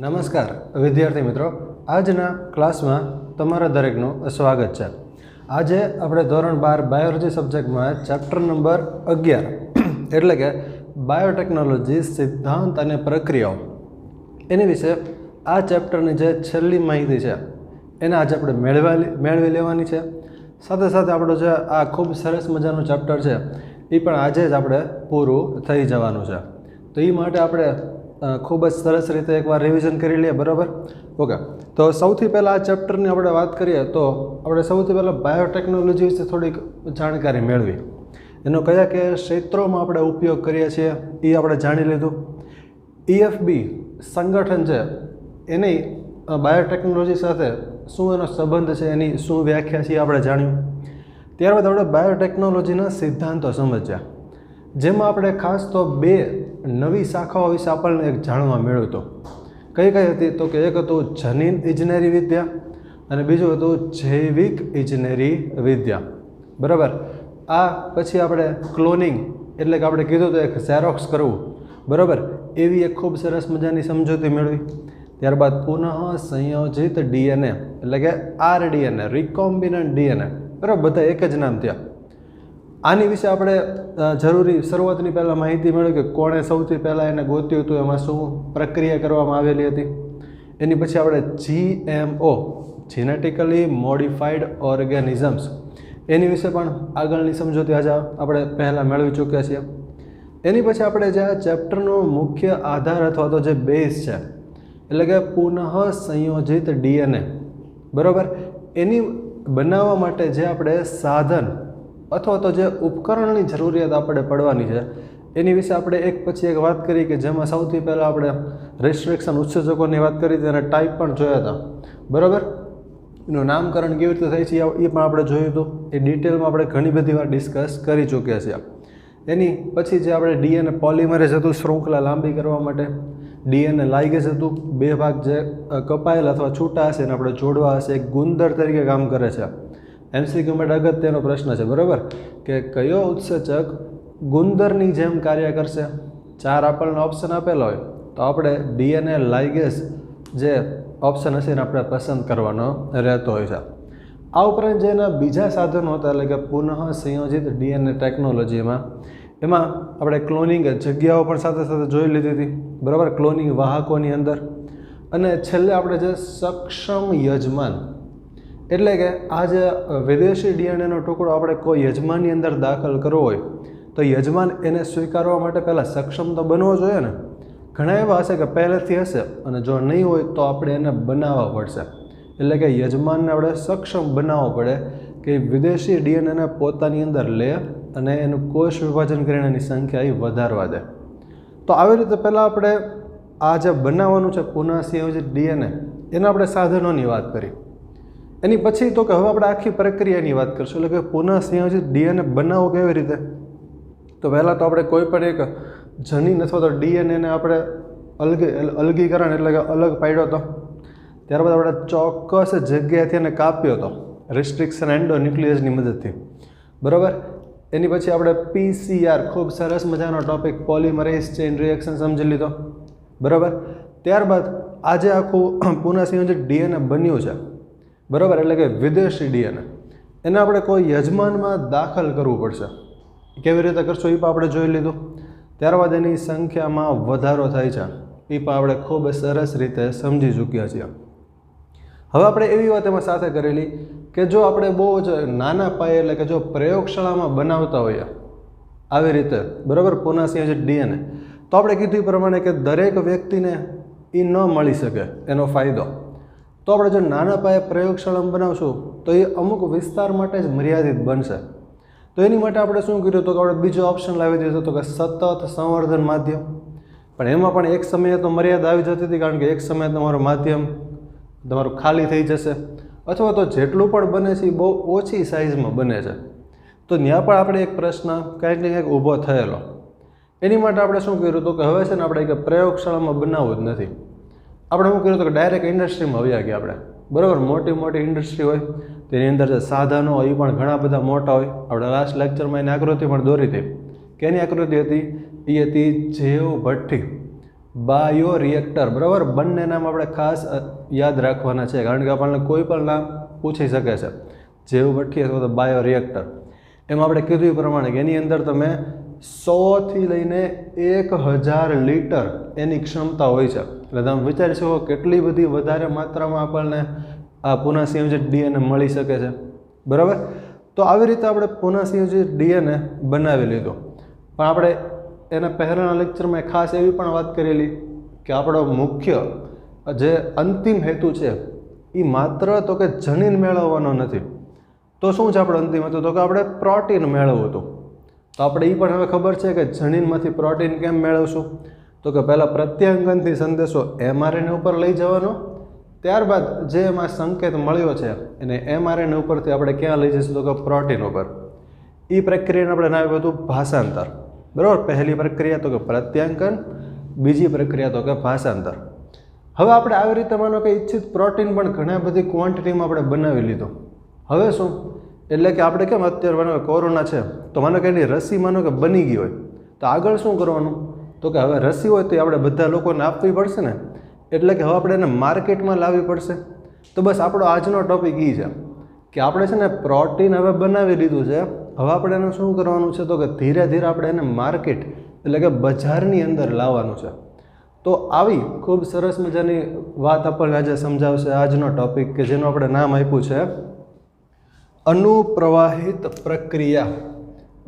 નમસ્કાર વિદ્યાર્થી મિત્રો, આજના ક્લાસમાં તમારા દરેકનું સ્વાગત છે। આજે આપણે ધોરણ 12 બાયોલોજી સબ્જેક્ટમાં ચેપ્ટર નંબર 11 એટલે કે બાયોટેકનોલોજી સિદ્ધાંત અને પ્રક્રિયાઓ એની વિશે આ ચેપ્ટરની જે છેલ્લી માહિતી છે એને આજે આપણે મેળવી લેવાની છે। સાથે સાથે આપણું જે આ ખૂબ સરસ મજાનું ચેપ્ટર છે એ પણ આજે જ આપણે પૂરું થઈ જવાનું છે। તો એ માટે આપણે ખૂબ જ સરસ રીતે એકવાર રિવિઝન કરી લઈએ, બરાબર? ઓકે, તો સૌથી પહેલાં આ ચેપ્ટરની આપણે વાત કરીએ તો આપણે સૌથી પહેલાં બાયોટેકનોલોજી વિશે થોડીક જાણકારી મેળવી, એનો કયા કયા ક્ષેત્રોમાં આપણે ઉપયોગ કરીએ છીએ એ આપણે જાણી લીધું। EFB સંગઠન છે એની બાયોટેકનોલોજી સાથે શું એનો સંબંધ છે, એની શું વ્યાખ્યા છે એ આપણે જાણ્યું। ત્યારબાદ આપણે બાયોટેકનોલોજીના સિદ્ધાંતો સમજ્યા, જેમાં આપણે ખાસ તો બે નવી શાખાઓ વિશે આપણને એક જાણવા મળ્યું હતું। કઈ કઈ હતી? તો કે એક હતું જનીન ઇજનેરી વિદ્યા અને બીજું હતું જૈવિક ઇજનેરી વિદ્યા, બરાબર? આ પછી આપણે ક્લોનિંગ એટલે કે આપણે કીધું તો એક ઝેરોક્સ કરવું, બરાબર, એવી એક ખૂબ સરસ મજાની સમજૂતી મેળવી। ત્યારબાદ પુનઃ સંયોજિત DNA એટલે કે RDNA, રિકોમ્બિનન્ટ DNA, બરાબર, બધા એક જ નામ થયા। આની વિશે આપણે જરૂરી શરૂઆતની પહેલાં માહિતી મેળવી કે કોણે સૌથી પહેલાં એને ગોત્યું હતું, એમાં શું પ્રક્રિયા કરવામાં આવેલી હતી। એની પછી આપણે GMO, જેનેટિકલી મોડિફાઈડ ઓર્ગેનિઝમ્સ, એની વિશે પણ આગળની સમજૂતી આજે આપણે પહેલાં મેળવી ચૂક્યા છીએ। એની પછી આપણે જે આ ચેપ્ટરનો મુખ્ય આધાર અથવા તો જે બેઝ છે એટલે કે પુનઃ સંયોજિત DNA, બરાબર, એની બનાવવા માટે જે આપણે સાધન અથવા તો જે ઉપકરણની જરૂરિયાત આપણે પડવાની છે એની વિશે આપણે એક પછી એક વાત કરી કે જેમાં સૌથી પહેલાં આપણે રિસ્ટ્રિક્શન ઉત્સેચકોની વાત કરી હતી અને ટાઈપ પણ જોયા હતા, બરાબર? એનું નામકરણ કેવી રીતે થાય છે એ પણ આપણે જોયું હતું, એ ડિટેલમાં આપણે ઘણી બધી વાર ડિસ્કસ કરી ચૂક્યા છીએ। એની પછી જે આપણે DNA પોલિમરેઝ હતું શૃંખલા લાંબી કરવા માટે, DNA લાઇગેઝ હતું બે ભાગ જે કપાયેલા અથવા છૂટા હશે એને આપણે જોડવા હશે, એક ગુંદર તરીકે કામ કરે છે। MCQ માટે અગત્યનો પ્રશ્ન છે, બરાબર, કે કયો ઉત્સેચક ગુંદરની જેમ કાર્ય કરશે? 4 આપણને ઓપ્શન આપેલા હોય તો આપણે DNA લાઇગેઝ જે ઓપ્શન હશે એને આપણે પસંદ કરવાનો રહેતો હોય છે। આ ઉપરાંત જે એના બીજા સાધનો હતા એટલે કે પુનઃ સંયોજિત DNA ટેકનોલોજીમાં એમાં આપણે ક્લોનિંગ જગ્યાઓ પણ સાથે સાથે જોઈ લીધી હતી, બરાબર, ક્લોનિંગ વાહકોની અંદર, અને છેલ્લે આપણે જે સક્ષમ યજમાન એટલે કે આ જે વિદેશી DNAનો ટુકડો આપણે કોઈ યજમાનની અંદર દાખલ કરવો હોય તો યજમાન એને સ્વીકારવા માટે પહેલાં સક્ષમ તો બનવો જોઈએ ને। ઘણા એવા હશે કે પહેલેથી હશે અને જો નહીં હોય તો આપણે એને બનાવવા પડશે, એટલે કે યજમાનને આપણે સક્ષમ બનાવવો પડે કે વિદેશી DNAને પોતાની અંદર લે અને એનું કોષ વિભાજન કરીને એની સંખ્યા એ વધારવા દે। તો આવી રીતે પહેલાં આપણે આ જે બનાવવાનું છે પુનઃ સંયોજિત DNA એના આપણે સાધનોની વાત કરી। એની પછી તો કે હવે આપણે આખી પ્રક્રિયાની વાત કરીશું, એટલે કે પુનઃ સંયોજિત DNA બનાવવો કેવી રીતે? તો પહેલાં તો આપણે કોઈ પણ એક જનીન અથવા તો DNAને આપણે અલગીકરણ એટલે કે અલગ પાડ્યો હતો, ત્યારબાદ આપણે ચોક્કસ જગ્યાએથી એને કાપ્યો હતો રિસ્ટ્રિક્શન એન્ડોન્યુક્લિયસની મદદથી, બરાબર। એની પછી આપણે PCR, ખૂબ સરસ મજાનો ટોપિક, પોલિમરેઝ ચેઇન રિએક્શન સમજી લીધો, બરાબર। ત્યારબાદ આજે આખું પુનઃ સંયોજિત DNA બન્યું છે, બરાબર, એટલે કે વિદેશી DNA એને આપણે કોઈ યજમાનમાં દાખલ કરવું પડશે। કેવી રીતે કરશો એ પણ આપણે જોઈ લીધું। ત્યારબાદ એની સંખ્યામાં વધારો થાય છે એ પણ આપણે ખૂબ સરસ રીતે સમજી ચૂક્યા છીએ। હવે આપણે એવી વાત એમાં સાથે કરેલી કે જો આપણે બહુ જ નાના પાયે એટલે કે જો પ્રયોગશાળામાં બનાવતા હોઈએ આવી રીતે, બરાબર, પુનઃ સંયોજિત DNA, તો આપણે કીધું એ પ્રમાણે કે દરેક વ્યક્તિને એ ન મળી શકે એનો ફાયદો। તો આપણે જો નાના પાયે પ્રયોગશાળામાં બનાવશું તો એ અમુક વિસ્તાર માટે જ મર્યાદિત બનશે। તો એની માટે આપણે શું કર્યું તો કે આપણે બીજો ઓપ્શન લાવી દીધો હતો કે સતત સંવર્ધન માધ્યમ, પણ એમાં પણ એક સમયે તો મર્યાદા આવી જતી હતી, કારણ કે એક સમયે તમારું માધ્યમ તમારું ખાલી થઈ જશે અથવા તો જેટલું પણ બને છે એ બહુ ઓછી સાઇઝમાં બને છે, તો ત્યાં પણ આપણે એક પ્રશ્ન કંઈક ને કંઈક ઊભો થયેલો। એની માટે આપણે શું કર્યું હતું કે હવે છે ને આપણે કે પ્રયોગશાળામાં બનાવવું જ નથી, આપણે શું કર્યું હતું કે ડાયરેક્ટ ઇન્ડસ્ટ્રીમાં આવ્યા ગયા આપણે, બરાબર। મોટી મોટી ઇન્ડસ્ટ્રી હોય તેની અંદર જે સાધનો હોય એ પણ ઘણા બધા મોટા હોય। આપણે લાસ્ટ લેક્ચરમાં એની આકૃતિ પણ દોરી હતી કે એની આકૃતિ હતી એ હતી જેવ ભઠ્ઠી, બાયોરિએક્ટર, બરાબર. બંને નામ આપણે ખાસ યાદ રાખવાના છે, કારણ કે આપણને કોઈ પણ નામ પૂછી શકે છે. જૈવભઠ્ઠી અથવા તો બાયોરિએક્ટર. એમાં આપણે કીધું એ પ્રમાણે કે એની અંદર તમે 100 થી લઈને 1000 લીટર એની ક્ષમતા હોય છે. એટલે તમે વિચારી શકો કેટલી બધી વધારે માત્રામાં આપણને આ પુનઃસંયોજિત ડીએનએ મળી શકે છે, બરાબર. તો આવી રીતે આપણે પુનઃસંયોજિત ડીએનએ બનાવી લીધું. પણ આપણે એના પહેલાંના લેક્ચરમાં ખાસ એવી પણ વાત કરેલી કે આપણો મુખ્ય જે અંતિમ હેતુ છે એ માત્ર તો કે જનીન મેળવવાનો નથી. તો શું છે આપણો અંતિમ હેતુ? તો કે આપણે પ્રોટીન મેળવવું હતું. તો આપણે એ પણ હવે ખબર છે કે જનીનમાંથી પ્રોટીન કેમ મેળવશું? તો કે પહેલાં પ્રત્યાંગનથી સંદેશો એમઆરએનએ ઉપર લઈ જવાનો, ત્યારબાદ જે એમાં સંકેત મળ્યો છે એને એમઆરએનએ ઉપરથી આપણે ક્યાં લઈ જઈશું? તો કે પ્રોટીન ઉપર. એ પ્રક્રિયાને આપણે નામ હતું ભાષાંતર, બરાબર. પહેલી પ્રક્રિયા તો કે પ્રત્યાંકન, બીજી પ્રક્રિયા તો કે ભાષાંતર. હવે આપણે આવી રીતે માનો કે ઈચ્છિત પ્રોટીન પણ ઘણા બધી ક્વોન્ટિટીમાં આપણે બનાવી લીધું. હવે શું? એટલે કે આપણે કેમ અત્યારે માનો કે કોરોના છે તો માનો કે એની રસી માનો કે બની ગઈ હોય, તો આગળ શું કરવાનું? તો કે હવે રસી હોય તો આપણે બધા લોકોને આપવી પડશે ને, એટલે કે હવે આપણે એને માર્કેટમાં લાવવી પડશે. તો બસ આપણો આજનો ટોપિક એ છે કે આપણે છે ને પ્રોટીન હવે બનાવી લીધું છે, હવે આપણે એને શું કરવાનું છે? તો કે ધીરે ધીરે આપણે એને માર્કેટ એટલે કે બજારની અંદર લાવવાનું છે. તો આવી ખૂબ સરસ મજાની વાત આપણને આજે સમજાવશે આજનો ટોપિક, કે જેનું આપણે નામ આપ્યું છે અનુપ્રવાહિત પ્રક્રિયા,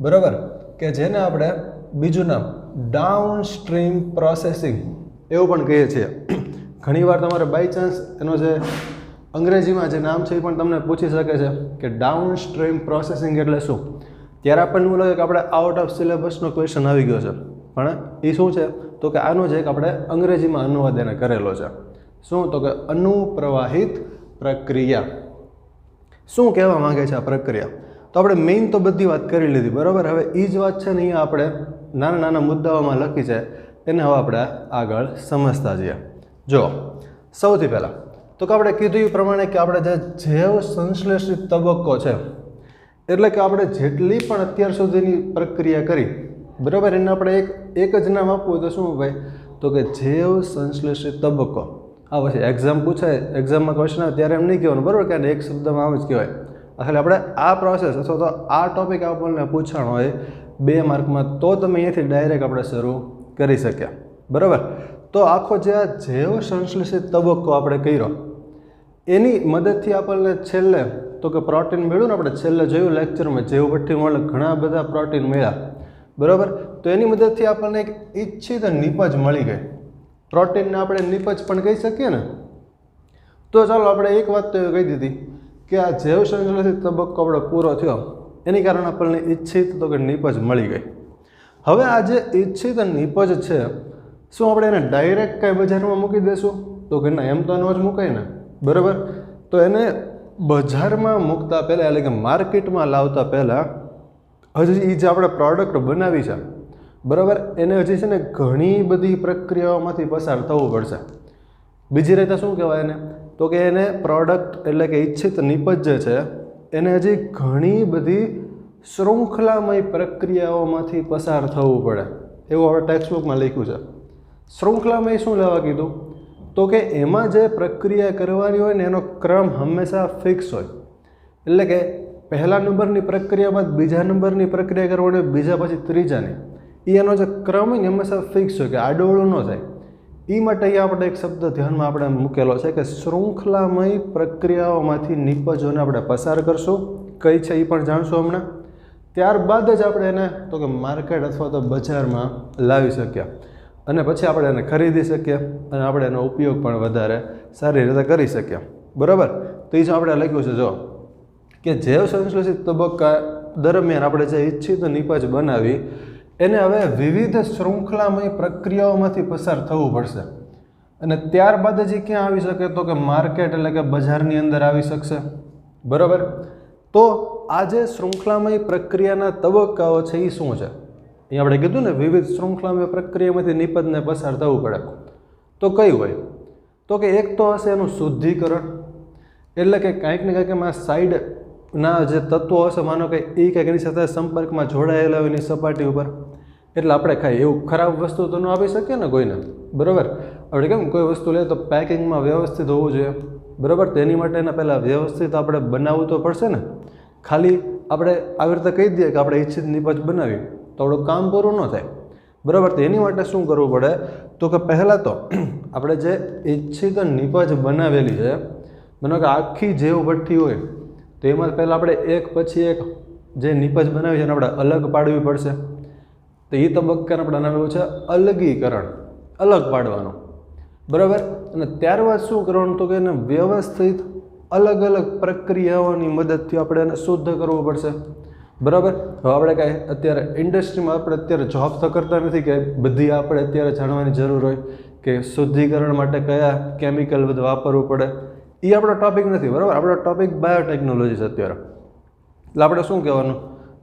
બરાબર. કે જેને આપણે બીજું નામ ડાઉન સ્ટ્રીમ પ્રોસેસિંગ એવું પણ કહીએ છીએ. ઘણીવાર તમારે બાય ચાન્સ એનો જે અંગ્રેજીમાં જે નામ છે એ પણ તમને પૂછી શકે છે કે ડાઉન સ્ટ્રીમ પ્રોસેસિંગ એટલે શું? ત્યારે આપણને એવું લાગે કે આપણે આઉટ ઓફ સિલેબસનો ક્વેશ્ચન આવી ગયો છે, પણ એ શું છે? તો કે આનો જ એક આપણે અંગ્રેજીમાં અનુવાદ એને કરેલો છે. શું? તો કે અનુપ્રવાહિત પ્રક્રિયા. શું કહેવા માંગે છે આ પ્રક્રિયા? તો આપણે મેઇન તો બધી વાત કરી લીધી, બરાબર. હવે એ જ વાત છે ને અહીંયા આપણે નાના નાના મુદ્દાઓમાં લખી છે, એને હવે આપણે આગળ સમજતા જઈએ. જો સૌથી પહેલાં તો કે આપણે કીધું એ પ્રમાણે કે આપણે જે જૈવ સંશ્લેષિત તબક્કો છે, એટલે કે આપણે જેટલી પણ અત્યાર સુધીની પ્રક્રિયા કરી, બરાબર, એને આપણે એક જ નામ આપવું તો શું ભાઈ? તો કે જૈવ સંશ્લેષિત તબક્કો. આ પછી એક્ઝામ પૂછાય, એક્ઝામમાં ક્વેશ્ચન આવે ત્યારે એમ નહીં કહેવાનું, બરાબર, કે એક શબ્દમાં આમ જ કહેવાય. એટલે આપણે આ પ્રોસેસ અથવા તો આ ટોપિક આપણને પૂછાણો હોય 2 માર્કમાં, તો તમે અહીંયાથી ડાયરેક્ટ આપણે શરૂ કરી શક્યા, બરાબર. તો આખો જે આ જૈવ સંશ્લેષિત તબક્કો આપણે કર્યો એની મદદથી આપણને છેલ્લે તો કે પ્રોટીન મળ્યું ને. આપણે છેલ્લે જોયું લેક્ચરમાં જૈવભઠ્ઠી મળે ઘણા બધા પ્રોટીન મળ્યા, બરાબર. તો એની મદદથી આપણને એક ઈચ્છિત નિપજ મળી ગઈ. પ્રોટીનને આપણે નિપજ પણ કહી શકીએ ને. તો ચાલો આપણે એક વાત તો કહી દીધી કે આ જૈવ સંશ્લેષિત તબક્કો આપણે પૂરો થયો, એની કારણે આપણને ઈચ્છિત તો કે નિપજ મળી ગઈ. હવે આ જે ઈચ્છિત નિપજ છે, શું આપણે એને ડાયરેક્ટ કાંઈ બજારમાં મૂકી દઈશું? તો કે ના, એમ તો ન જ મુકાય ને, બરાબર. તો એને બજારમાં મૂકતા પહેલાં એટલે કે માર્કેટમાં લાવતા પહેલાં હજી એ જે આપણે પ્રોડક્ટ બનાવી છે, બરાબર, એને હજી છે ને ઘણી બધી પ્રક્રિયાઓમાંથી પસાર થવું પડશે. બીજી રીતે શું કહેવાય એને? તો કે એને પ્રોડક્ટ એટલે કે ઈચ્છિત નિપજ જે છે એને હજી ઘણી બધી શૃંખલામય પ્રક્રિયાઓમાંથી પસાર થવું પડે, એવું આપણે ટેક્સ્ટબુકમાં લખ્યું છે. શૃંખલામય શું લેવા કીધું? તો કે એમાં જે પ્રક્રિયા કરવાની હોય ને એનો ક્રમ હંમેશા ફિક્સ હોય. એટલે કે પહેલા નંબરની પ્રક્રિયા બાદ બીજા નંબરની પ્રક્રિયા કરવાની હોય, બીજા પછી ત્રીજાની. એનો જે ક્રમ હોય ને હંમેશા ફિક્સ હોય, કે આડોળું ન થાય. એ માટે અહીંયા આપણે એક શબ્દ ધ્યાનમાં આપણે મૂકેલો છે કે શૃંખલામય પ્રક્રિયાઓમાંથી નિપજોને આપણે પસાર કરશું. કઈ છે એ પણ જાણશું હમણાં. ત્યારબાદ જ આપણે એને તો કે માર્કેટ અથવા તો બજારમાં લાવી શકીએ, અને પછી આપણે એને ખરીદી શકીએ અને આપણે એનો ઉપયોગ પણ વધારે સારી રીતે કરી શકીએ, બરાબર. તો એ જ આપણે લખ્યું છે જો કે જૈવ સંશ્લેષિત તબક્કા દરમિયાન આપણે જે ઈચ્છિત નિપજ બનાવી એને હવે વિવિધ શૃંખલામય પ્રક્રિયાઓમાંથી પસાર થવું પડશે, અને ત્યારબાદ જ એ ક્યાં આવી શકે? તો કે માર્કેટ એટલે કે બજારની અંદર આવી શકશે, બરાબર. તો આ જે શૃંખલામય પ્રક્રિયાના તબક્કાઓ છે એ શું છે? અહીં આપણે કીધું ને વિવિધ શૃંખલામય પ્રક્રિયામાંથી નિપજને પસાર થવું પડે. તો કઈ હોય? તો કે એક તો હશે એનું શુદ્ધિકરણ, એટલે કે કાંઈક ને કાંઈક એમાં સાઈડના જે તત્વો હશે, માનો કે એ કંઈક એની સાથે સંપર્કમાં જોડાયેલા હોય એની સપાટી ઉપર, એટલે આપણે ખાઈએ. એવું ખરાબ વસ્તુ તો ન આપી શકીએ ને કોઈને, બરાબર. આપણે કેમ કોઈ વસ્તુ લે તો પેકિંગમાં વ્યવસ્થિત હોવું જોઈએ, બરાબર. તેની માટે એના પહેલાં વ્યવસ્થિત આપણે બનાવવું તો પડશે ને. ખાલી આપણે આવી રીતે કહી દઈએ કે આપણે ઈચ્છિત નિપજ બનાવી તો આપણું કામ પૂરું ન થાય, બરાબર. તો એની માટે શું કરવું પડે તો કે પહેલાં તો આપણે જે ઈચ્છિત નિપજ બનાવેલી છે, માનો કે આખી જેવ ભઠ્ઠી હોય તો એમાં પહેલાં આપણે એક પછી એક જે નિપજ બનાવી છે એને આપણે અલગ પાડવી પડશે. તો એ તબક્કાને આપણે નામ છે અલગીકરણ, અલગ પાડવાનું, બરાબર. અને ત્યારબાદ શું કરવાનું તો કે એને વ્યવસ્થિત અલગ અલગ પ્રક્રિયાઓની મદદથી આપણે એને શુદ્ધ કરવું પડશે, બરાબર. હવે આપણે કાંઈ અત્યારે ઇન્ડસ્ટ્રીમાં આપણે અત્યારે જોબ તો કરતા નથી કે બધી આપણે અત્યારે જાણવાની જરૂર હોય કે શુદ્ધિકરણ માટે કયા કેમિકલ બધું વાપરવું પડે. એ આપણો ટોપિક નથી, બરાબર. આપણો ટોપિક બાયોટેકનોલોજી છે અત્યારે. એટલે આપણે શું કહેવાનું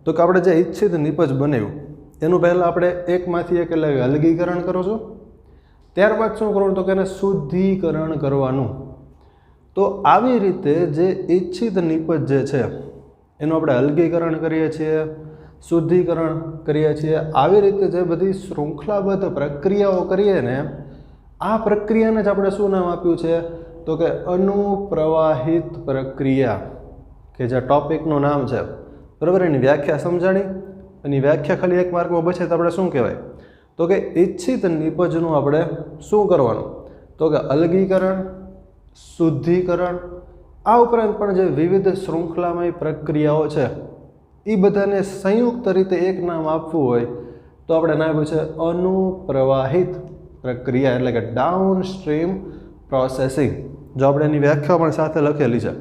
તો કે આપણે જે ઈચ્છિત નિપજ બનાવ્યું એનું પહેલાં આપણે એકમાંથી એક એટલે અલગીકરણ કરો છો. ત્યારબાદ શું કરવાનું તો કે એને શુદ્ધિકરણ કરવાનું. તો આવી રીતે જે ઈચ્છિત નિપજ જે છે એનું આપણે અલગીકરણ કરીએ છીએ, શુદ્ધિકરણ કરીએ છીએ. આવી રીતે જે બધી શૃંખલાબદ્ધ પ્રક્રિયાઓ કરીએ ને, આ પ્રક્રિયાને જ આપણે શું નામ આપ્યું છે તો કે અનુપ્રવાહિત પ્રક્રિયા, કે જે ટોપિકનું નામ છે, બરાબર. એની વ્યાખ્યા સમજાણી. એની વ્યાખ્યા ખાલી એક માર્કમાં બચે તો આપણે શું કહેવાય તો કે ઈચ્છિત નિપજનું આપણે શું કરવાનું તો કે અલગીકરણ, શુદ્ધિકરણ, આ ઉપરાંત પણ જે વિવિધ શૃંખલામય પ્રક્રિયાઓ છે એ બધાને સંયુક્ત રીતે એક નામ આપવું હોય તો આપણે નામ આપ્યું છે અનુપ્રવાહિત પ્રક્રિયા, એટલે કે ડાઉન સ્ટ્રીમ પ્રોસેસિંગ. જો આપણે એની વ્યાખ્યા પણ સાથે લખેલી છે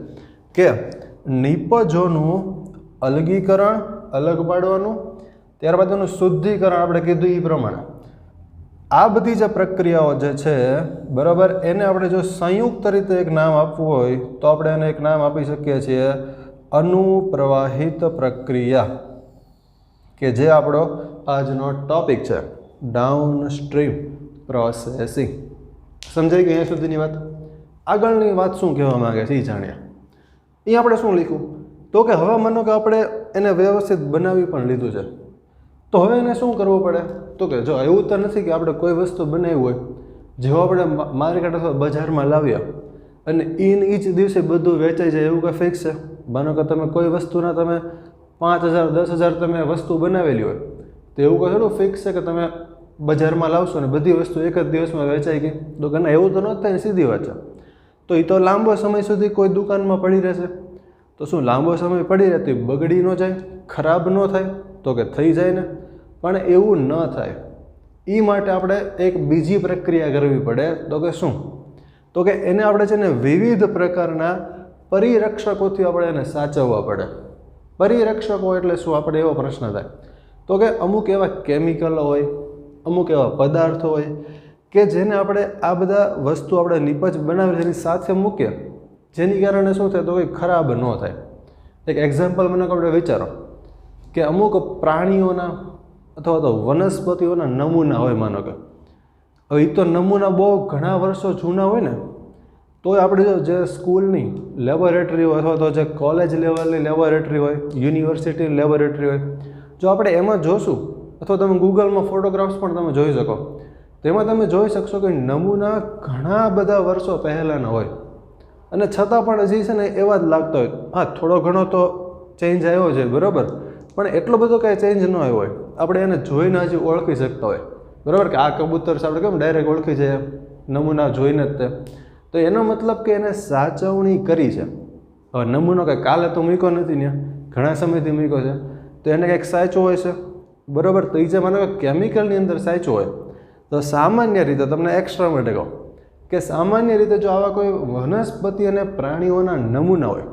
કે નિપજોનું અલગીકરણ, અલગ પાડવાનું, ત્યારબાદ એનું શુદ્ધિકરણ આપણે કીધું એ પ્રમાણે. આ બધી જે પ્રક્રિયાઓ જે છે, બરાબર, એને આપણે જો સંયુક્ત રીતે એક નામ આપવું હોય તો આપણે એને એક નામ આપી શકીએ છીએ અનુપ્રવાહિત પ્રક્રિયા, કે જે આપણો આજનો ટોપિક છે ડાઉન સ્ટ્રીમ પ્રોસેસિંગ. સમજાઈ ગઈ અહીંયા સુધીની વાત? આગળની વાત શું કહેવા માંગે છે એ જાણ્યા. એ આપણે શું લખ્યું તો કે હવે માનો કે આપણે એને વ્યવસ્થિત બનાવી પણ લીધું છે, તો હવે એને શું કરવું પડે તો કે જો એવું તો નથી કે આપણે કોઈ વસ્તુ બનાવી હોય, જેવો આપણે માર્કેટ અથવા બજારમાં લાવ્યા અને એ જ દિવસે બધું વેચાઈ જાય એવું કંઈ ફિક્સ છે? માનો કે તમે કોઈ વસ્તુના તમે 5,000 10,000 તમે વસ્તુ બનાવેલી હોય તો એવું કંઈ થોડું ફિક્સ છે કે તમે બજારમાં લાવશો ને બધી વસ્તુ એક જ દિવસમાં વેચાઈ ગઈ? તો કે ના, એવું તો ન થાય ને, સીધી વાત છે. તો એ તો લાંબો સમય સુધી કોઈ દુકાનમાં પડી રહેશે. તો શું લાંબો સમય પડી રહેતી બગડી ન જાય, ખરાબ ન થાય? તો કે થઈ જાય ને. પણ એવું ન થાય એ માટે આપણે એક બીજી પ્રક્રિયા કરવી પડે. તો કે શું તો કે એને આપણે છે ને વિવિધ પ્રકારના પરિરક્ષકોથી આપણે એને સાચવવા પડે. પરિરક્ષકો એટલે શું? આપણે એવો પ્રશ્ન થાય તો કે અમુક એવા કેમિકલો હોય, અમુક એવા પદાર્થો હોય કે જેને આપણે આ બધા વસ્તુ આપણે નિપજ બનાવેલી એની સાથે મૂકીએ, જેની કારણે શું થાય તો કંઈ ખરાબ ન થાય. એક એક્ઝામ્પલ મને આપણે વિચારો કે અમુક પ્રાણીઓના અથવા તો વનસ્પતિઓના નમૂના હોય. માનો કે હવે એ તો નમૂના બહુ ઘણા વર્ષો જૂના હોય ને, તોય આપણે જે સ્કૂલની લેબોરેટરી હોય અથવા તો જે કોલેજ લેવલની લેબોરેટરી હોય, યુનિવર્સિટીની લેબોરેટરી હોય, જો આપણે એમાં જોશું અથવા તમે ગૂગલમાં ફોટોગ્રાફ્સ પણ તમે જોઈ શકો, તેમાં તમે જોઈ શકશો કે નમૂના ઘણા બધા વર્ષો પહેલાંના હોય અને છતાં પણ હજી છે ને એવા જ લાગતા હોય. હા, થોડો ઘણો તો ચેન્જ આવ્યો છે, બરાબર, પણ એટલો બધો કાંઈ ચેન્જ ન આવ્યો હોય. આપણે એને જોઈને હજી ઓળખી શકતા હોય, બરાબર, કે આ કબૂતર છે આપણે કેમ ડાયરેક્ટ ઓળખી જાય નમૂના જોઈને જ તે. તો એનો મતલબ કે એને સાચવણી કરી છે. હવે નમૂનો કંઈ કાલે તો મૂક્યો નથી ને, ઘણા સમયથી મૂક્યો છે, તો એને કંઈક સાચો હોય છે, બરાબર. તો એ જે માનો કે કેમિકલની અંદર સાચો હોય તો સામાન્ય રીતે તમને એક્સ્ટ્રા માટે કહું કે સામાન્ય રીતે જો આવા કોઈ વનસ્પતિ અને પ્રાણીઓના નમૂના હોય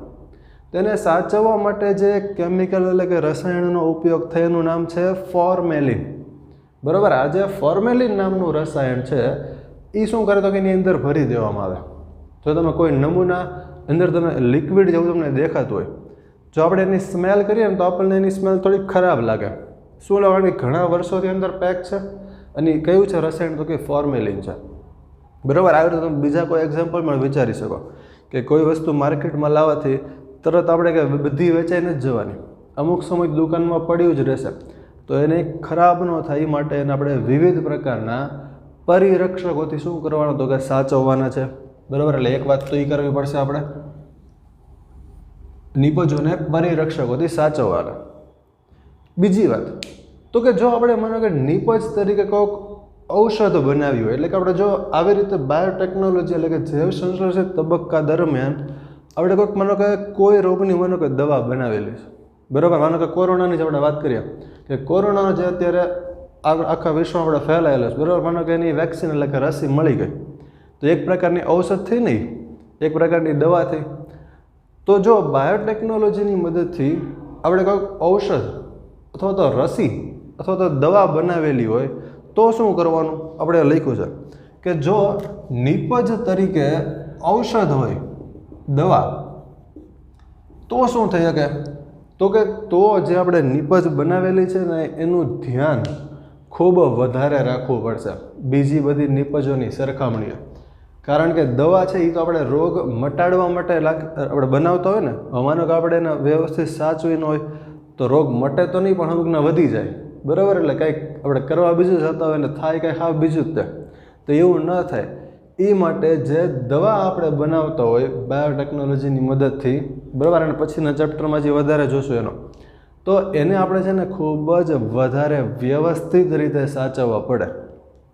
તેને સાચવવા માટે જે કેમિકલ એટલે કે રસાયણનો ઉપયોગ થાય એનું નામ છે ફોર્મેલિન, બરાબર. આ જે ફોર્મેલિન નામનું રસાયણ છે એ શું કરે તો કે એની અંદર ભરી દેવામાં આવે. જો તમે કોઈ નમૂના અંદર તમે લિક્વિડ જેવું તમને દેખાતું હોય, જો આપણે એની સ્મેલ કરીએ ને તો આપણને એની સ્મેલ થોડીક ખરાબ લાગે. શું લાગે? ઘણા વર્ષોથી અંદર પેક છે અને કયું છે રસાયણ તો કે ફોર્મેલિન છે, બરાબર. આવી રીતે તમે બીજા કોઈ એક્ઝામ્પલ પણ વિચારી શકો કે કોઈ વસ્તુ માર્કેટમાં લાવવાથી તરત આપણે કે બધી વેચાઈ નથી જવાની, અમુક સમય દુકાનમાં પડ્યું જ રહેશે. તો એને ખરાબ ન થાય એ માટે એને આપણે વિવિધ પ્રકારના પરિરક્ષકોથી શું કરવાનું, તો કે સાચવવાના છે, બરાબર. એટલે એક વાત તો એ કરવી પડશે આપણે, નિપજોને પરિરક્ષકોથી સાચવવાના. બીજી વાત તો કે જો આપણે માનો કે નિપજ તરીકે કોઈક ઔષધ બનાવી હોય, એટલે કે આપણે જો આવી રીતે બાયોટેકનોલોજી એટલે કે જૈવ સંશ્લેષિત તબક્કા દરમિયાન આપણે કોઈક માનો કે કોઈ રોગની માનો કે દવા બનાવેલી છે, બરાબર. માનો કે કોરોનાની જ આપણે વાત કરીએ કે કોરોનાનો જે અત્યારે આખા વિશ્વમાં આપણે ફેલાયેલો છે, બરાબર. માનો કે એની વેક્સિન એટલે કે રસી મળી ગઈ, તો એક પ્રકારની ઔષધ થઈ નહીં, એક પ્રકારની દવા થઈ. તો જો બાયોટેકનોલોજીની મદદથી આપણે કોઈક ઔષધ અથવા તો રસી અથવા તો દવા બનાવેલી હોય તો શું કરવાનું, આપણે લખ્યું છે કે જો નિપજ તરીકે ઔષધ હોય, દવા, તો શું થઈ શકે, તો કે તો જે આપણે નિપજ બનાવેલી છે ને એનું ધ્યાન ખૂબ વધારે રાખવું પડશે બીજી બધી નિપજોની સરખામણીએ. કારણ કે દવા છે એ તો આપણે રોગ મટાડવા માટે આપણે બનાવતા હોય ને, માનો કે આપણે એને વ્યવસ્થિત સાચવી ન હોય તો રોગ મટે તો નહીં, પણ અમુકના વધી જાય, બરાબર. એટલે કંઈક આપણે કરવા બીજું જતા હોય ને થાય કંઈ હાવ બીજું જ થાય, તો એવું ન થાય એ માટે જે દવા આપણે બનાવતા હોય બાયોટેકનોલોજીની મદદથી, બરાબર, અને પછીના ચેપ્ટરમાં જે વધારે જોશું એનો, તો એને આપણે છે ને ખૂબ જ વધારે વ્યવસ્થિત રીતે સાચવવા પડે,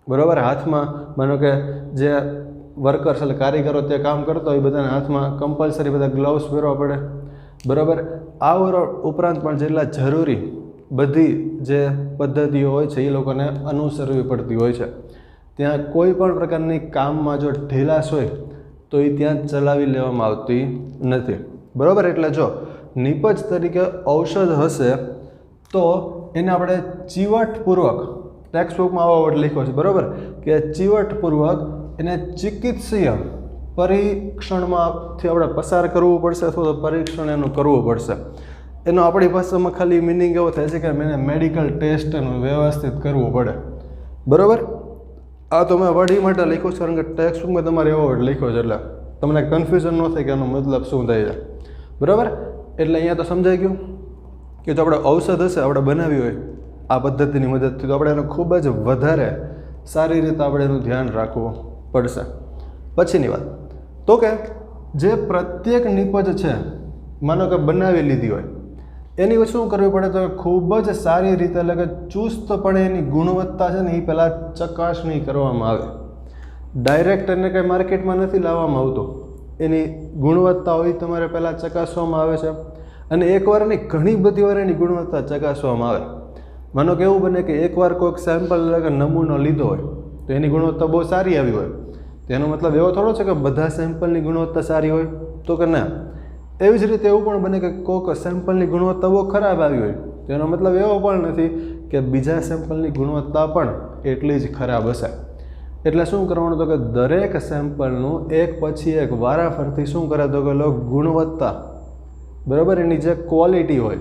બરાબર. હાથમાં માનો કે જે વર્કર્સ એટલે કારીગરો તે કામ કરતા હોય બધાના હાથમાં કમ્પલસરી બધા ગ્લવ્સ પહેરવા પડે, બરાબર. આ ઉપરાંત પણ જેટલા જરૂરી બધી જે પદ્ધતિઓ હોય છે એ લોકોને અનુસરવી પડતી હોય છે. ત્યાં કોઈ પણ પ્રકારની કામમાં જો ઢીલાશ હોય તો એ ત્યાં ચલાવી લેવામાં આવતી નથી, બરાબર. એટલે જો નિપજ તરીકે ઔષધ હશે તો એને આપણે ચીવટપૂર્વક, ટેક્સ્ટબુકમાં આવો વર્ડ લખ્યો છે, બરાબર, કે ચીવટપૂર્વક એને ચિકિત્સીય પરીક્ષણમાંથી આપણે પસાર કરવું પડશે અથવા તો પરીક્ષણ એનું કરવું પડશે. એનો આપણી ભાષામાં ખાલી મિનિંગ એવો થાય છે કે એને મેડિકલ ટેસ્ટ એનું વ્યવસ્થિત કરવું પડે, બરાબર. આ તો મેં વર્ડ એ માટે લખ્યો છે કારણ કે ટેક્સ્ટબુકમાં તમારે એવો વર્ડ લખ્યો છે એટલે તમને કન્ફ્યુઝન ન થાય કે એનો મતલબ શું થાય છે, બરાબર. એટલે અહીંયા તો સમજાઈ ગયું કે જો આપણે ઔષધ હશે આપણે બનાવી હોય આ પદ્ધતિની મદદથી, તો આપણે એને ખૂબ જ વધારે સારી રીતે આપણે એનું ધ્યાન રાખવું પડશે. પછીની વાત તો કે જે પ્રત્યેક નિપજ છે માનો કે બનાવી લીધી હોય એની શું કરવી પડે, તો ખૂબ જ સારી રીતે એટલે કે ચુસ્તપણે એની ગુણવત્તા છે ને એ પહેલાં ચકાસણી કરવામાં આવે. ડાયરેક્ટ એને કંઈ માર્કેટમાં નથી લાવવામાં આવતું, એની ગુણવત્તા હોય તમારે પહેલાં ચકાસવામાં આવે છે. અને એકવાર નહીં ઘણી બધી વાર એની ગુણવત્તા ચકાસવામાં આવે. માનો કે એવું બને કે એકવાર કોઈક સેમ્પલ એટલે કે નમૂનો લીધો હોય તો એની ગુણવત્તા બહુ સારી આવી હોય, તો એનો મતલબ એવો થોડો છે કે બધા સેમ્પલની ગુણવત્તા સારી હોય, તો કે ના. એવી જ રીતે એવું પણ બને કે કોઈક સેમ્પલની ગુણવત્તા બહુ ખરાબ આવી હોય, તો એનો મતલબ એવો પણ નથી કે બીજા સેમ્પલની ગુણવત્તા પણ એટલી જ ખરાબ હશે. એટલે શું કરવાનું, તો કે દરેક સેમ્પલનું એક પછી એક વારાફરતી શું કરે, તો કે લોકો ગુણવત્તા, બરાબર, એની જે ક્વોલિટી હોય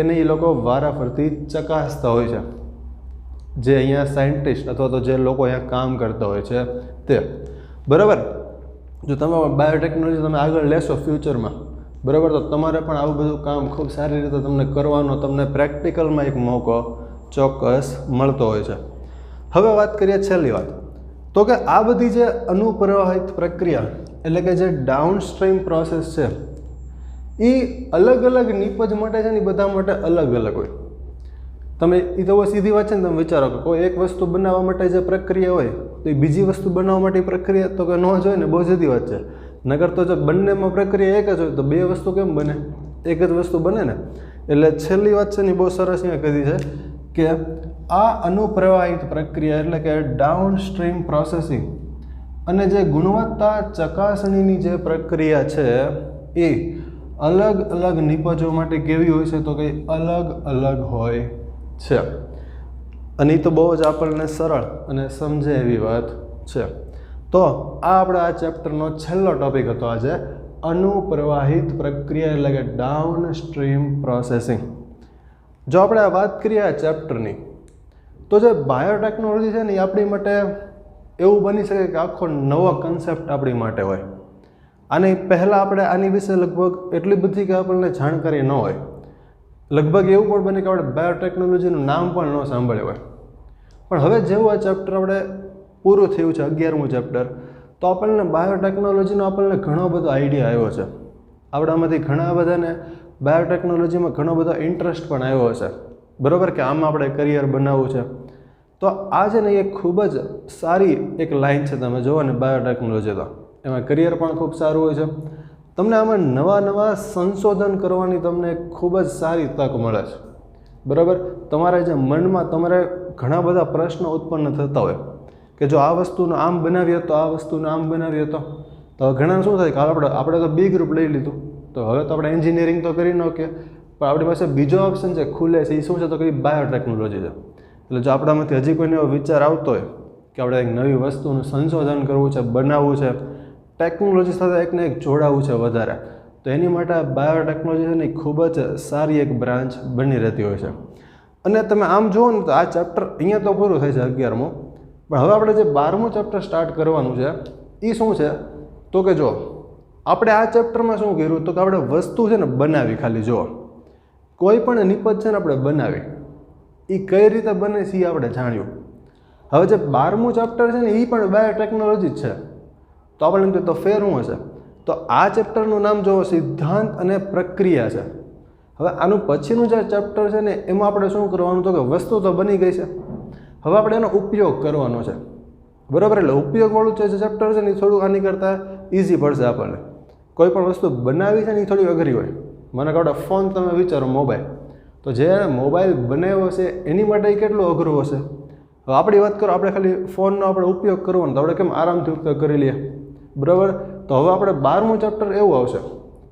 એને એ લોકો વારાફરતી ચકાસતા હોય છે, જે અહીંયા સાયન્ટિસ્ટ અથવા તો જે લોકો અહીંયા કામ કરતા હોય છે તે, બરાબર. જો તમે બાયોટેકનોલોજી તમે આગળ લેશો ફ્યુચરમાં, બરાબર, તો તમારે પણ આવું બધું કામ ખૂબ સારી રીતે તમને કરવાનો તમને પ્રેક્ટિકલમાં એક મોકો ચોક્કસ મળતો હોય છે. હવે વાત કરીએ છેલ્લી વાત, તો કે આ બધી જે અનુપ્રવાહિત પ્રક્રિયા એટલે કે જે ડાઉનસ્ટ્રીમ પ્રોસેસ છે એ અલગ અલગ નિપજ માટે છે ને બધા માટે અલગ અલગ હોય. તમે એ તો સીધી વાત છે ને, તમે વિચારો કે કોઈ એક વસ્તુ બનાવવા માટે જે પ્રક્રિયા હોય તો એ બીજી વસ્તુ બનાવવા માટે પ્રક્રિયા તો કે ન જ હોય ને, બહુ સીધી વાત છે. નગર તો જો બંનેમાં પ્રક્રિયા એક જ હોય તો બે વસ્તુ કેમ બને, એક જ વસ્તુ બને ને. એટલે છેલ્લી વાત છે ને બહુ સરસ અહીંયા કીધી છે કે આ અનુપ્રવાહિત પ્રક્રિયા એટલે કે ડાઉનસ્ટ્રીમ પ્રોસેસિંગ અને જે ગુણવત્તા ચકાસણીની જે પ્રક્રિયા છે એ અલગ અલગ નિપજો માટે કેવી હોય છે, તો કે અલગ અલગ હોય છે. અને એ તો બહુ જ આપણને સરળ અને સમજે એવી વાત છે. તો આ આપણે આ ચેપ્ટરનો છેલ્લો ટોપિક હતો આજે, અનુપ્રવાહિત પ્રક્રિયા એટલે કે ડાઉનસ્ટ્રીમ પ્રોસેસિંગ. જો આપણે આ વાત કરીએ આ ચેપ્ટરની, તો જે બાયોટેકનોલોજી છે ને એ આપણી માટે એવું બની શકે કે આખો નવો કન્સેપ્ટ આપણી માટે હોય. આની પહેલાં આપણે આની વિશે લગભગ એટલી બધી કે આપણને જાણકારી ન હોય. લગભગ એવું પણ બને કે આપણે બાયોટેકનોલોજીનું નામ પણ ન સાંભળ્યું હોય. પણ હવે જેવું આ ચેપ્ટર આપણે પૂરું થયું છે 11મું ચેપ્ટર, તો આપણને બાયોટેકનોલોજીનો આપણને ઘણો બધો આઈડિયા આવ્યો છે. આપણામાંથી ઘણા બધાને બાયોટેકનોલોજીમાં ઘણો બધો ઇન્ટરેસ્ટ પણ આવ્યો હશે, બરાબર, કે આમાં આપણે કરિયર બનાવવું છે. તો આ છે ને એ ખૂબ જ સારી એક લાઈન છે. તમે જુઓ ને બાયોટેકનોલોજી, તો એમાં કરિયર પણ ખૂબ સારું હોય છે. તમને આમાં નવા સંશોધન કરવાની તમને ખૂબ જ સારી તક મળે છે, બરાબર. તમારા જે મનમાં તમારે ઘણા બધા પ્રશ્નો ઉત્પન્ન થતા હોય કે જો આ વસ્તુનો આમ બનાવીએ તો આ વસ્તુનો આમ બનાવીએ તો ઘણા શું થાય કે આપણે તો બી ગ્રુપ લઈ લીધું, તો હવે તો આપણે એન્જિનિયરિંગ તો કરી ન કે, પણ આપણી પાસે બીજો ઓપ્શન છે ખુલે છે, એ શું છે તો કે બાયોટેકનોલોજી છે. એટલે જો આપણામાંથી હજી કોઈને એવો વિચાર આવતો હોય કે આપણે એક નવી વસ્તુનું સંશોધન કરવું છે, બનાવવું છે, ટેકનોલોજી સાથે એકને એક જોડાવવું છે વધારે, તો એની માટે આ બાયોટેકનોલોજી છે ને ખૂબ જ સારી એક બ્રાન્ચ બની રહેતી હોય છે. અને તમે આમ જુઓ ને તો આ ચેપ્ટર અહીંયા તો પૂરું થાય છે 11મું, પણ હવે આપણે જે 12મું ચેપ્ટર સ્ટાર્ટ કરવાનું છે એ શું છે તો કે જો આપણે આ ચેપ્ટરમાં શું કર્યું તો કે આપણે વસ્તુ છે ને બનાવી, ખાલી જો કોઈ પણ નિપજ છે ને આપણે બનાવી, એ કઈ રીતે બને છે એ આપણે જાણ્યું. હવે જે 12મું ચેપ્ટર છે ને એ પણ બાયોટેકનોલોજી જ છે, તો આપણે એમ કહે તો ફેર શું હશે, તો આ ચેપ્ટરનું નામ જો સિદ્ધાંત અને પ્રક્રિયા છે. હવે આનું પછીનું જે ચેપ્ટર છે ને એમાં આપણે શું કરવાનું તો કે વસ્તુ તો બની ગઈ છે, હવે આપણે એનો ઉપયોગ કરવાનો છે, બરાબર. એટલે ઉપયોગવાળું જે ચેપ્ટર છે ને એ થોડું આની કરતાં ઇઝી પડશે આપણને. કોઈ પણ વસ્તુ બનાવી છે ને એ થોડી અઘરી હોય. મને કહો ફોન તમે વિચારો, મોબાઈલ, તો જે મોબાઈલ બનાવ્યો છે એની માટે એ કેટલો અઘરો હશે. હવે આપણી વાત કરો, આપણે ખાલી ફોનનો આપણે ઉપયોગ કરવાનો તો આપણે કેમ આરામથી ઉપયોગ કરી લઈએ, બરાબર. તો હવે આપણે 12મું ચેપ્ટર એવું આવશે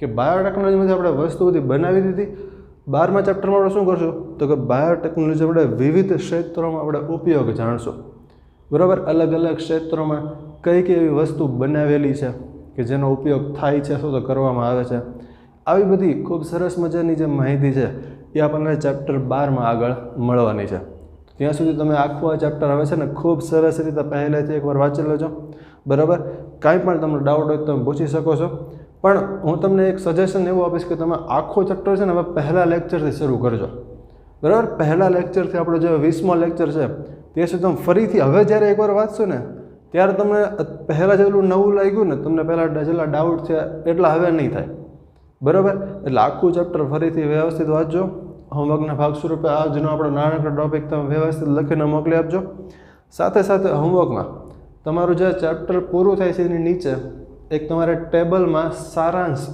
કે બાયોટેકનોલોજીમાંથી આપણે વસ્તુ બધી બનાવી દીધી. 12મા ચેપ્ટરમાં આપણે શું કરશું તો કે બાયોટેકનોલોજી આપણે વિવિધ ક્ષેત્રોમાં આપણે ઉપયોગ જાણશું, બરાબર. અલગ અલગ ક્ષેત્રોમાં કઈ કઈ એવી વસ્તુ બનાવેલી છે કે જેનો ઉપયોગ થાય છે, શું તો કરવામાં આવે છે, આવી બધી ખૂબ સરસ મજાની જે માહિતી છે એ આપણને ચેપ્ટર 12માં આગળ મળવાની છે. ત્યાં સુધી તમે આખું આ ચેપ્ટર આવે છે ને ખૂબ સરસ રીતે પહેલેથી એકવાર વાંચી લેજો, બરાબર. કાંઈ પણ તમને ડાઉટ હોય તો તમે પૂછી શકો છો, પણ હું તમને એક સજેશન એવું આપીશ કે તમે આખો ચેપ્ટર છે ને હવે પહેલા લેક્ચરથી શરૂ કરજો, બરાબર. પહેલા લેક્ચરથી આપણો જે 20મો લેક્ચર છે ત્યાં સુધી તમે ફરીથી હવે જ્યારે એકવાર વાંચશો ને ત્યારે તમને પહેલાં જેટલું નવું લાગ્યું ને, તમને પહેલાં જેટલા ડાઉટ છે એટલા હવે નહીં થાય, બરાબર. એટલે આખું ચેપ્ટર ફરીથી વ્યવસ્થિત વાંચજો. હોમવર્કના ભાગ સ્વરૂપે આજનો આપણો નાનકડો ટૉપિક તમે વ્યવસ્થિત લખીને મોકલી આપજો. સાથે સાથે હોમવર્કમાં તમારું જે ચેપ્ટર પૂરું થાય છે એની નીચે એક તમારે ટેબલમાં સારાંશ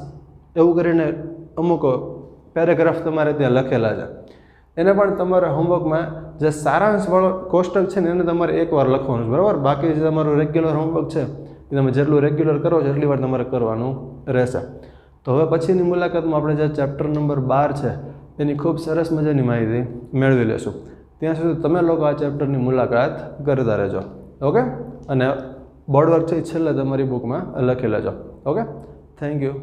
એવું કરીને અમુક પેરેગ્રાફ તમારે ત્યાં લખેલા છે, એને પણ તમારે હોમવર્કમાં જે સારાંશવાળો કોષ્ટક છે ને એને તમારે એકવાર લખવાનું છે, બરાબર. બાકી જે તમારું રેગ્યુલર હોમવર્ક છે એ તમે જેટલું રેગ્યુલર કરો છો એટલી વાર તમારે કરવાનું રહેશે. તો હવે પછીની મુલાકાતમાં આપણે જે ચેપ્ટર નંબર 12 છે એની ખૂબ સરસ મજાની માહિતી મેળવી લેશું. ત્યાં સુધી તમે લોકો આ ચેપ્ટરની મુલાકાત કરતા રહેજો, ઓકે. અને બોર્ડવર્ક છે એ છેલ્લે તમારી બુકમાં લખી લેજો, ઓકે. Thank you.